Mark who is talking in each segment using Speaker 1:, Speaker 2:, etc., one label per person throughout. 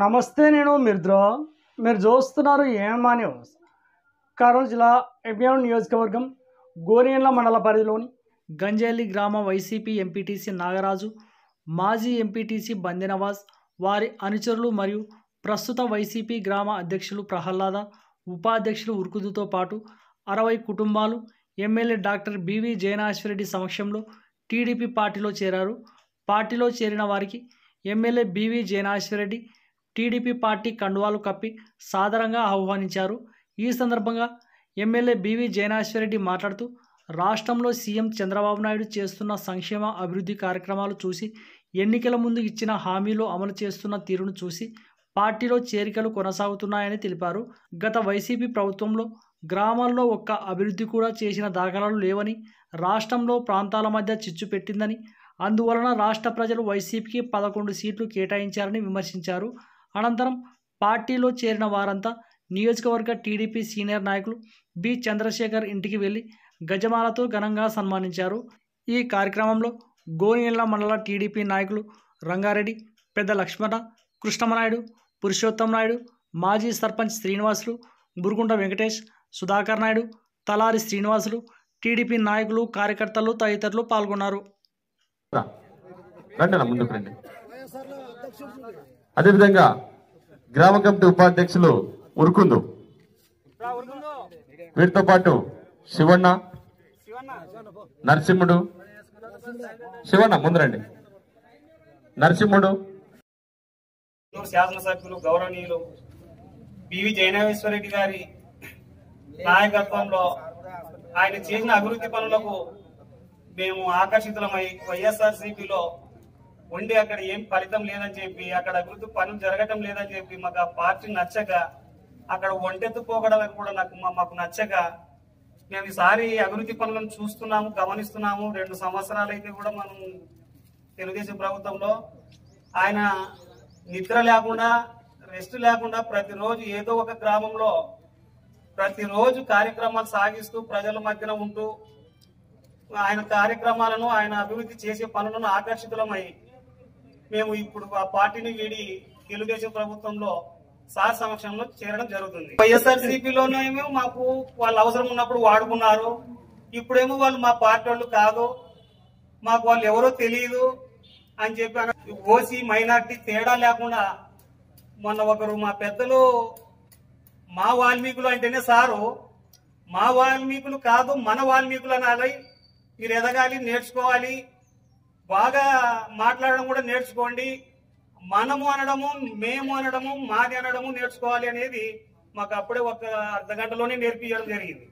Speaker 1: నమస్తే, నేను మిర్ద్రో. మీరు చూస్తున్నారు ఏమా న్యూస్. కర్నూలు జిల్లా ఎమ్మిగనూరు నియోజకవర్గం గోనియన్ల మండల పరిధిలోని గంజేలి గ్రామ వైసీపీ ఎంపీటీసీ నాగరాజు, మాజీ ఎంపీటీసీ బందెనవాజ్, వారి అనుచరులు మరియు ప్రస్తుత వైసీపీ గ్రామ అధ్యక్షులు ప్రహ్లాద, ఉపాధ్యక్షులు ఉరుకుదుతో పాటు 60 కుటుంబాలు ఎమ్మెల్యే డాక్టర్ బివి జయనాశ్వరెడ్డి సమక్షంలో టీడీపీ పార్టీలో చేరారు. పార్టీలో చేరిన వారికి MLA BV Jayanaswara Reddy TDP party కండువాలు కప్పి సాదరంగా ఆహ్వానించారు. ఈ సందర్భంగా ఎమ్మెల్యే బివి జయనాశ్వరెడ్డి మాట్లాడుతూ, రాష్ట్రంలో సీఎం చంద్రబాబు నాయుడు చేస్తున్న సంక్షేమ అభివృద్ధి కార్యక్రమాలు చూసి, ఎన్నికల ముందు ఇచ్చిన హామీలు అమలు చేస్తున్న తీరును చూసి పార్టీలో చేరికలు కొనసాగుతున్నాయని తెలిపారు. గత వైసీపీ ప్రభుత్వంలో గ్రామాల్లో ఒక్క అభివృద్ధి కూడా చేసిన దాఖలాలు లేవని, రాష్ట్రంలో ప్రాంతాల మధ్య చిచ్చు పెట్టిందని, అందువలన రాష్ట్ర ప్రజలు వైసీపీకి 11 సీట్లు కేటాయించారని విమర్శించారు. అనంతరం పార్టీలో చేరిన వారంతా నియోజకవర్గ టీడీపీ సీనియర్ నాయకులు బి చంద్రశేఖర్ ఇంటికి వెళ్లి గజమాలతో ఘనంగా సన్మానించారు. ఈ కార్యక్రమంలో గోనియన్ల మండల టీడీపీ నాయకులు రంగారెడ్డి, పెద్ద లక్ష్మణ, కృష్ణమనాయుడు, పురుషోత్తం నాయుడు, మాజీ సర్పంచ్ శ్రీనివాసులు, బురుగుంట వెంకటేష్, సుధాకర్ నాయుడు, తలారి శ్రీనివాసులు, టీడీపీ నాయకులు, కార్యకర్తలు తదితరులు పాల్గొన్నారు.
Speaker 2: అదేవిధంగా గ్రామ కమిటీ ఉపాధ్యక్షులు ఉరుకుందు, వీరితో పాటు శివన్న, నరసింహుడు, శివన్న ముందురండి, నరసింహుడు,
Speaker 3: శాసనసభ్యులు గౌరవనీయులు బివి జయనాశ్వరెడ్డి గారి నాయకత్వంలో ఆయన చేసిన అభివృద్ధి పనులకు మేము ఆకర్షితులమై వైఎస్ఆర్సీపీలో ఉండి అక్కడ ఏం ఫలితం లేదని చెప్పి, అక్కడ అభివృద్ధి పనులు జరగటం లేదని చెప్పి మాకు ఆ పార్టీ నచ్చక, అక్కడ ఒంటెత్తుపోగడం కూడా మాకు నచ్చక, మేము ఈసారి అభివృద్ధి పనులను చూస్తున్నాము, గమనిస్తున్నాము. 2 సంవత్సరాలు అయితే కూడా మనం తెలుగుదేశం ప్రభుత్వంలో ఆయన నిద్ర లేకుండా, రెస్ట్ లేకుండా ప్రతిరోజు ఏదో ఒక గ్రామంలో ప్రతిరోజు కార్యక్రమాలు సాగిస్తూ ప్రజల మధ్యన ఉంటూ ఆయన కార్యక్రమాలను, ఆయన అభివృద్ధి చేసే పనులను ఆకర్షితులమై మేము ఇప్పుడు ఆ పార్టీని వీడి తెలుగుదేశం ప్రభుత్వంలో సార్ సమక్షంలో చేరడం జరుగుతుంది. వైఎస్ఆర్సీపీలోనేమో మాకు వాళ్ళు అవసరం ఉన్నప్పుడు వాడుకున్నారు. ఇప్పుడేమో వాళ్ళు మా పార్టీ వాళ్ళు కాదు, మాకు వాళ్ళు ఎవరో తెలియదు అని చెప్పి ఓసీ మైనార్టీ తేడా లేకుండా మొన్న ఒకరు మా పెద్దలు మా వాల్మీకులు అంటేనే సారు మా వాల్మీకులు కాదు మన వాల్మీకులు అనాలి, మీరు ఎదగాలి, నేర్చుకోవాలి, బాగా మాట్లాడడం కూడా నేర్చుకోండి, మనము అనడము, మేము అనడము, మాది అనడము నేర్చుకోవాలి అనేది మాకు అప్పుడే ఒక అర్ధగంటలోనే నేర్పించడం జరిగింది.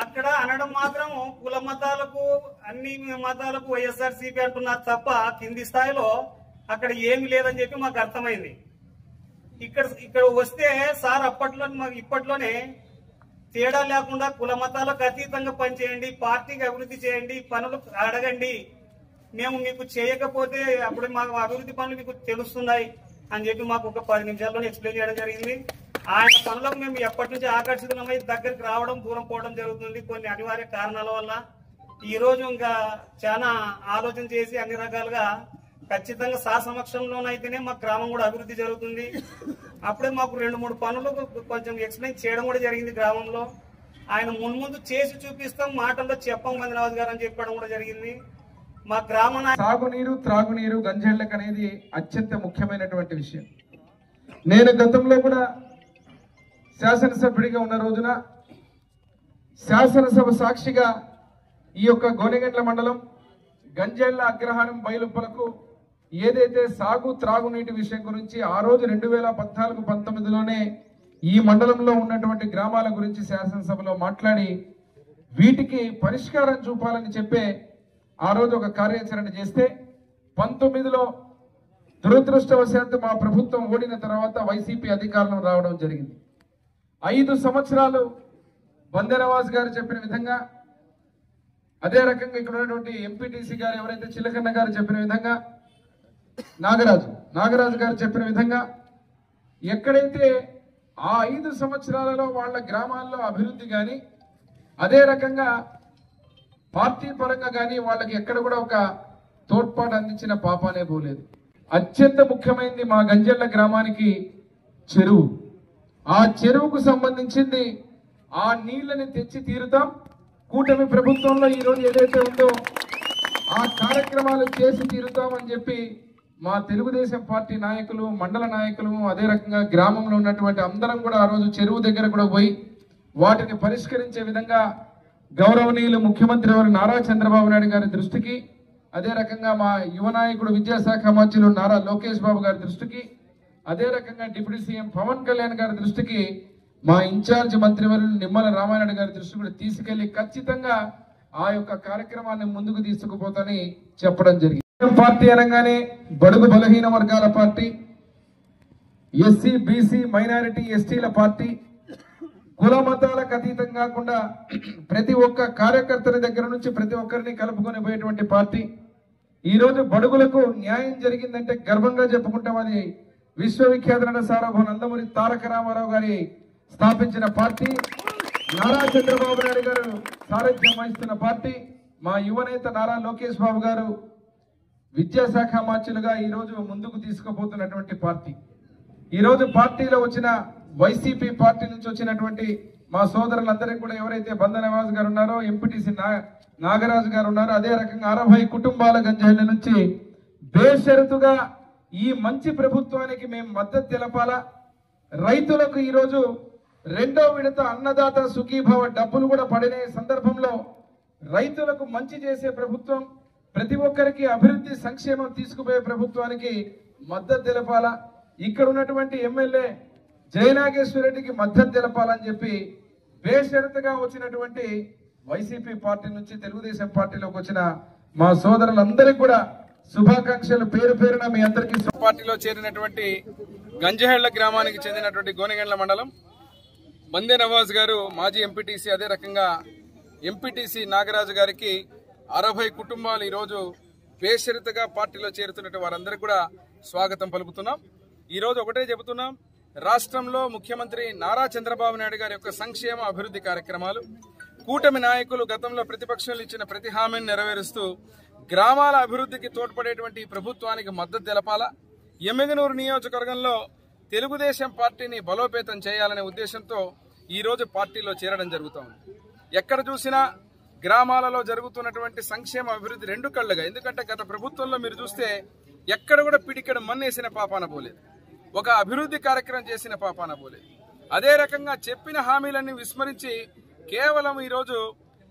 Speaker 3: అక్కడ అనడం మాత్రం కుల మతాలకు, అన్ని మతాలకు వైఎస్ఆర్సీపీ అంటున్నారు తప్ప కింది స్థాయిలో అక్కడ ఏమి లేదని చెప్పి మాకు అర్థమైంది. ఇక్కడ వస్తే సార్ ఇప్పట్లోనే తేడా లేకుండా కుల మతాలకు అతీతంగా పనిచేయండి, పార్టీకి అభివృద్ధి చేయండి, పనులు అడగండి, మేము మీకు చేయకపోతే అప్పుడు మాకు అభివృద్ధి పనులు మీకు తెలుస్తున్నాయి అని చెప్పి మాకు ఒక 10 నిమిషాల్లోనే ఎక్స్ప్లెయిన్ చేయడం జరిగింది. ఆయన పనులకు మేము ఎప్పటి నుంచి ఆకర్షితులమై దగ్గరికి రావడం, దూరం పోవడం జరుగుతుంది కొన్ని అనివార్య కారణాల వల్ల. ఈ రోజు ఇంకా చాలా ఆలోచన చేసి అన్ని రకాలుగా ఖచ్చితంగా సార్ సమక్షంలోనైతేనే మా గ్రామం కూడా అభివృద్ధి జరుగుతుంది. అప్పుడే మాకు 2-3 పనులు కొంచెం ఎక్స్ప్లెయిన్ చేయడం కూడా జరిగింది గ్రామంలో. ఆయన ముందు చేసి చూపిస్తాం, మాటల్లో చెప్పం బందెనవాజ్ గారు అని చెప్పడం కూడా జరిగింది. మా గ్రామ
Speaker 4: సాగునీరు, త్రాగునీరు గంజేళ్లకు అనేది అత్యంత ముఖ్యమైనటువంటి విషయం. నేను గతంలో కూడా శాసనసభ్యుడిగా ఉన్న రోజున శాసనసభ సాక్షిగా ఈ యొక్క గోనెగండ్ల మండలం గంజేళ్ల అగ్రహారం బయలుప్పలకు ఏదైతే సాగు త్రాగునీటి విషయం గురించి ఆ రోజు 2014-19లోనే ఈ మండలంలో ఉన్నటువంటి గ్రామాల గురించి శాసనసభలో మాట్లాడి వీటికి పరిష్కారం చూపాలని చెప్పే ఆ రోజు ఒక కార్యాచరణ చేస్తే 19లో దురదృష్టవశాత్తు మా ప్రభుత్వం ఓడిన తర్వాత వైసీపీ అధికారంలో రావడం జరిగింది. 5 సంవత్సరాలు బందెనవాజ్ గారు చెప్పిన విధంగా, అదే రకంగా ఇక్కడ ఉన్నటువంటి ఎంపీటీసీ గారు ఎవరైతే చిలకన్న గారు చెప్పిన విధంగా, నాగరాజు గారు చెప్పిన విధంగా ఎక్కడైతే ఆ 5 సంవత్సరాలలో వాళ్ళ గ్రామాల్లో అభివృద్ధి కానీ, అదే రకంగా పార్టీ పరంగా కానీ వాళ్ళకి ఎక్కడ కూడా ఒక తోడ్పాటు అందించిన పాపానే పోలేదు. అత్యంత ముఖ్యమైనది మా గంజెళ్ళ గ్రామానికి చెరువు. ఆ చెరువుకు సంబంధించింది ఆ నీళ్ళని తెచ్చి తీరుతాం. కూటమి ప్రభుత్వంలో ఈరోజు ఏదైతే ఉందో ఆ కార్యక్రమాలు చేసి తీరుతామని చెప్పి మా తెలుగుదేశం పార్టీ నాయకులు, మండల నాయకులు, అదే రకంగా గ్రామంలో ఉన్నటువంటి అందరం కూడా ఆ రోజు చెరువు దగ్గర కూడా పోయి వాటిని పరిష్కరించే విధంగా గౌరవనీయులు ముఖ్యమంత్రి వారు నారా చంద్రబాబు నాయుడు గారి దృష్టికి, అదే రకంగా మా యువ నాయకుడు విద్యాశాఖ మంత్రులు నారా లోకేష్ బాబు గారి దృష్టికి, అదే రకంగా డిప్యూటీ సీఎం పవన్ కళ్యాణ్ గారి దృష్టికి, మా ఇన్ఛార్జ్ మంత్రివర్యులు నిమ్మల రామానాయుడు గారి దృష్టికి కూడా తీసుకెళ్లి ఖచ్చితంగా ఆ యొక్క కార్యక్రమాన్ని ముందుకు తీసుకుపోతానని చెప్పడం జరిగింది. పార్టీ అనగానే బడుగు బలహీన వర్గాల పార్టీ, ఎస్సీ బీసీ మైనారిటీ ఎస్టీల పార్టీ, కుల మతాలకు అతీతం కాకుండా ప్రతి ఒక్క కార్యకర్తల దగ్గర నుంచి ప్రతి ఒక్కరిని కలుపుకొని పోయేటువంటి పార్టీ. ఈరోజు బడుగులకు న్యాయం జరిగిందంటే గర్వంగా చెప్పుకుంటాం. అది విశ్వవిఖ్యాత నట సార్వభౌమ నందమూరి తారక రామారావు గారి స్థాపించిన పార్టీ, నారా చంద్రబాబు నాయుడు గారు సారథ్యం వహిస్తున్న పార్టీ, మా యువనేత నారా లోకేష్ బాబు గారు విద్యాశాఖ మంత్రులుగా ఈరోజు ముందుకు తీసుకుపోతున్నటువంటి పార్టీ. ఈరోజు పార్టీలో వచ్చిన వైసీపీ పార్టీ నుంచి వచ్చినటువంటి మా సోదరులందరికీ కూడా ఎవరైతే బందనవాజ్ గారు ఉన్నారో, ఎంపీటీసీ నాగరాజు గారు ఉన్నారో, అదే రకంగా 60 కుటుంబాల గంజాయిల నుంచి బేషరతుగా ఈ మంచి ప్రభుత్వానికి మేము మద్దతు తెలపాలా. రైతులకు ఈరోజు 2వ విడత అన్నదాత సుఖీభవ డబ్బులు కూడా పడిన సందర్భంలో రైతులకు మంచి చేసే ప్రభుత్వం, ప్రతి ఒక్కరికి అభివృద్ధి సంక్షేమం తీసుకుపోయే ప్రభుత్వానికి మద్దతు తెలపాలా. ఇక్కడ ఉన్నటువంటి ఎమ్మెల్యే జయనాగేశ్వర రెడ్డికి మద్దతు తెలపాలని చెప్పి బేషరతుగా వచ్చినటువంటి వైసీపీ పార్టీ నుంచి తెలుగుదేశం పార్టీలోకి వచ్చిన మా సోదరులందరికీ కూడా శుభాకాంక్షలు పేరు పేరున మీ అందరికీ. పార్టీలో చేరినటువంటి గంజహెళ్ల గ్రామానికి చెందినటువంటి గోనెగండ్ల మండలం బందే నవాజ్ గారు మాజీ ఎంపీటీసీ, అదే రకంగా ఎంపీటీసీ నాగరాజు గారికి 60 కుటుంబాలు ఈరోజు బేషరతుగా పార్టీలో చేరుతున్నట్టు వారందరికీ కూడా స్వాగతం పలుకుతున్నాం. ఈరోజు ఒకటే చెబుతున్నాం, రాష్ట్రంలో ముఖ్యమంత్రి నారా చంద్రబాబు నాయుడు గారి యొక్క సంక్షేమ అభివృద్ధి కార్యక్రమాలు, కూటమి నాయకులు గతంలో ప్రతిపక్షాలు ఇచ్చిన ప్రతి హామీని నెరవేరుస్తూ గ్రామాల అభివృద్ధికి తోడ్పడేటువంటి ప్రభుత్వానికి మద్దతు తెలపాలా. ఎమ్మిగనూరు నియోజకవర్గంలో తెలుగుదేశం పార్టీని బలోపేతం చేయాలనే ఉద్దేశంతో ఈరోజు పార్టీలో చేరడం జరుగుతోంది. ఎక్కడ చూసినా గ్రామాలలో జరుగుతున్నటువంటి సంక్షేమ అభివృద్ధి 2 కళ్ళుగా. ఎందుకంటే గత ప్రభుత్వంలో మీరు చూస్తే ఎక్కడ కూడా పిడికెడు మన్నేసిన పాపాన పోలేదు, ఒక అభివృద్ధి కార్యక్రమం చేసిన పాపాన పోలేదు. అదే రకంగా చెప్పిన హామీలన్నీ విస్మరించి కేవలం ఈరోజు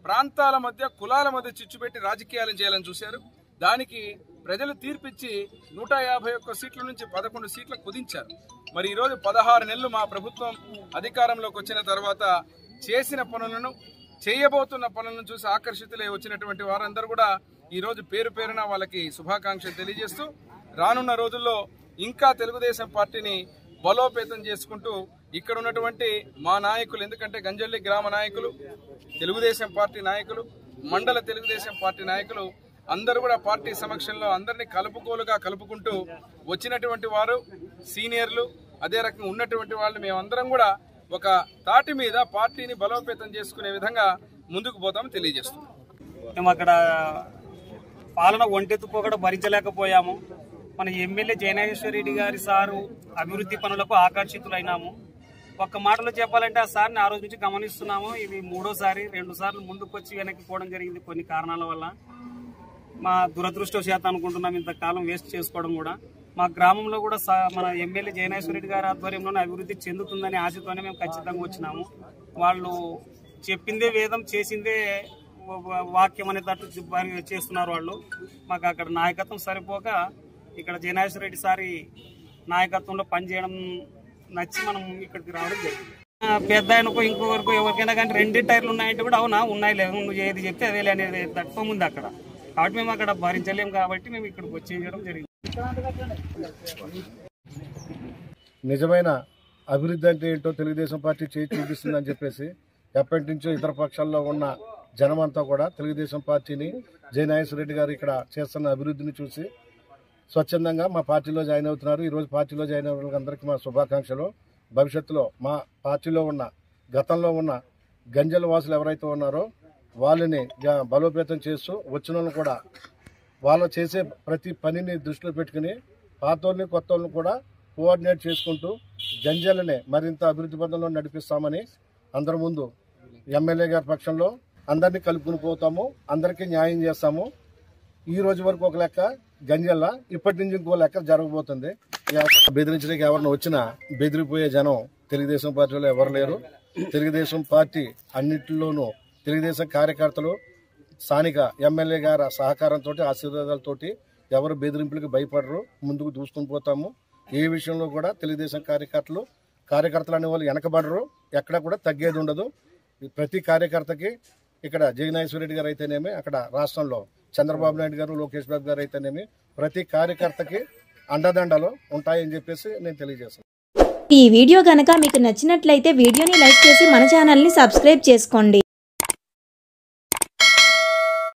Speaker 4: ప్రాంతాల మధ్య, కులాల మధ్య చిచ్చుపెట్టి రాజకీయాలను చేయాలని చూశారు. దానికి ప్రజలు తీర్పిచ్చి 151 సీట్ల నుంచి 11 సీట్లకు కుదించారు. మరి ఈరోజు 16 నెలలు మా ప్రభుత్వం అధికారంలోకి వచ్చిన తర్వాత చేసిన పనులను, చేయబోతున్న పనులను చూసి ఆకర్షితులై వచ్చినటువంటి వారందరూ కూడా ఈరోజు పేరు పేరున వాళ్ళకి శుభాకాంక్షలు తెలియజేస్తూ రానున్న రోజుల్లో ఇంకా తెలుగుదేశం పార్టీని బలోపేతం చేసుకుంటూ ఇక్కడ ఉన్నటువంటి మా నాయకులు, ఎందుకంటే గంజల్లి గ్రామ నాయకులు, తెలుగుదేశం పార్టీ నాయకులు, మండల తెలుగుదేశం పార్టీ నాయకులు అందరూ కూడా పార్టీ సమక్షంలో అందరినీ కలుపుకోలుగా కలుపుకుంటూ వచ్చినటువంటి వారు సీనియర్లు, అదే రకంగా ఉన్నటువంటి వాళ్ళు మేమందరం కూడా ఒక తాటి మీద పార్టీని బలోపేతం చేసుకునే విధంగా ముందుకు పోతామని తెలియజేస్తున్నాం.
Speaker 3: మేము అక్కడ పాలన ఒంటెత్తుపోకడ భరించలేకపోయాము. మన ఎమ్మెల్యే జయనాగేశ్వర రెడ్డి గారి సారు అభివృద్ధి పనులకు ఆకర్షితులైనాము. ఒక్క మాటలో చెప్పాలంటే ఆ సార్ని ఆ రోజు నుంచి గమనిస్తున్నాము. ఇది 3వ సారి, 2 సార్లు ముందుకు వచ్చి వెనక్కి పోవడం జరిగింది కొన్ని కారణాల వల్ల. మా దురదృష్టవశాత్తు అనుకుంటున్నాం ఇంతకాలం వేస్ట్ చేసుకోవడం కూడా. మా గ్రామంలో కూడా మన ఎమ్మెల్యే జయనాగేశ్వర రెడ్డి గారి ఆధ్వర్యంలోనే అభివృద్ధి చెందుతుందనే ఆశతోనే మేము ఖచ్చితంగా వచ్చినాము. వాళ్ళు చెప్పిందే వేదం, చేసిందే వాక్యం అనేటట్టు చేస్తున్నారు వాళ్ళు. మాకు అక్కడ నాయకత్వం సరిపోక ఇక్కడ జయనాగేశ్వర రెడ్డి సారి నాయకత్వంలో పనిచేయడం నచ్చి మనం ఇక్కడికి రావడం జరిగింది. పెద్ద ఆయనకు ఇంకొకరికి ఎవరికైనా కానీ 2 టైర్లు ఉన్నాయంటే కూడా అవునా ఉన్నాయి లేదు, నువ్వు ఏది చెప్తే అదే అనేది తత్వం ఉంది అక్కడ. కాబట్టి మేము అక్కడ భరించలేము కాబట్టి మేము ఇక్కడికి వచ్చేయడం జరిగింది.
Speaker 5: నిజమైన అభివృద్ధి అంటే ఏంటో తెలుగుదేశం పార్టీ చేసి చూపిస్తుందని చెప్పేసి ఎప్పటి నుంచో ఇతర పక్షాల్లో ఉన్న జనమంతా కూడా తెలుగుదేశం పార్టీని, జయనాగేశ్వర రెడ్డి గారు ఇక్కడ చేస్తున్న అభివృద్ధిని చూసి స్వచ్ఛందంగా మా పార్టీలో జాయిన్ అవుతున్నారు. ఈరోజు పార్టీలో జాయిన్ అయిన వాళ్ళందరికీ మా శుభాకాంక్షలు. భవిష్యత్తులో మా పార్టీలో ఉన్న, గతంలో ఉన్న గంజల వాసులు ఎవరైతే ఉన్నారో వాళ్ళని బలోపేతం చేస్తూ వచ్చిన వాళ్ళు కూడా వాళ్ళు చేసే ప్రతి పనిని దృష్టిలో పెట్టుకుని పాతోళ్ళని కొత్తోళ్ళని కూడా కోఆర్డినేట్ చేసుకుంటూ గంజాలనే మరింత అభివృద్ధి పథంలో నడిపిస్తామని అందరి ముందు ఎమ్మెల్యే గారి పక్షంలో అందరినీ కలుపుకుని పోతాము, అందరికీ న్యాయం చేస్తాము. ఈ రోజు వరకు ఒక లెక్క గంజల్ల, ఇప్పటి నుంచి ఇంకో లెక్క జరగబోతుంది. బెదిరించడానికి ఎవరిని వచ్చినా బెదిరిపోయే జనం తెలుగుదేశం పార్టీలో ఎవరు లేరు. తెలుగుదేశం పార్టీ అన్నింటిలోనూ తెలుగుదేశం కార్యకర్తలు స్థానిక ఎమ్మెల్యే గారి సహకారంతో ఆశీర్వాదాలతోటి ఎవరు బెదిరింపులకు భయపడరు, ముందుకు దూసుకుని పోతాము. ఏ విషయంలో కూడా తెలుగుదేశం కార్యకర్తలు అనే వాళ్ళు వెనకబడరు, ఎక్కడ కూడా తగ్గేది ఉండదు. ప్రతి కార్యకర్తకి ఇక్కడ జగన్నాథేశ్వర రెడ్డి గారు అయితేనేమి, అక్కడ రాష్ట్రంలో చంద్రబాబు నాయుడు గారు, లోకేష్ బాబు గారు అయితేనేమి ప్రతి కార్యకర్తకి అండదండలు ఉంటాయని చెప్పేసి నేను తెలియజేస్తాను.
Speaker 6: ఈ వీడియో గనక మీకు నచ్చినట్లయితే వీడియోని లైక్ చేసి మన ఛానల్ని సబ్స్క్రైబ్ చేసుకోండి.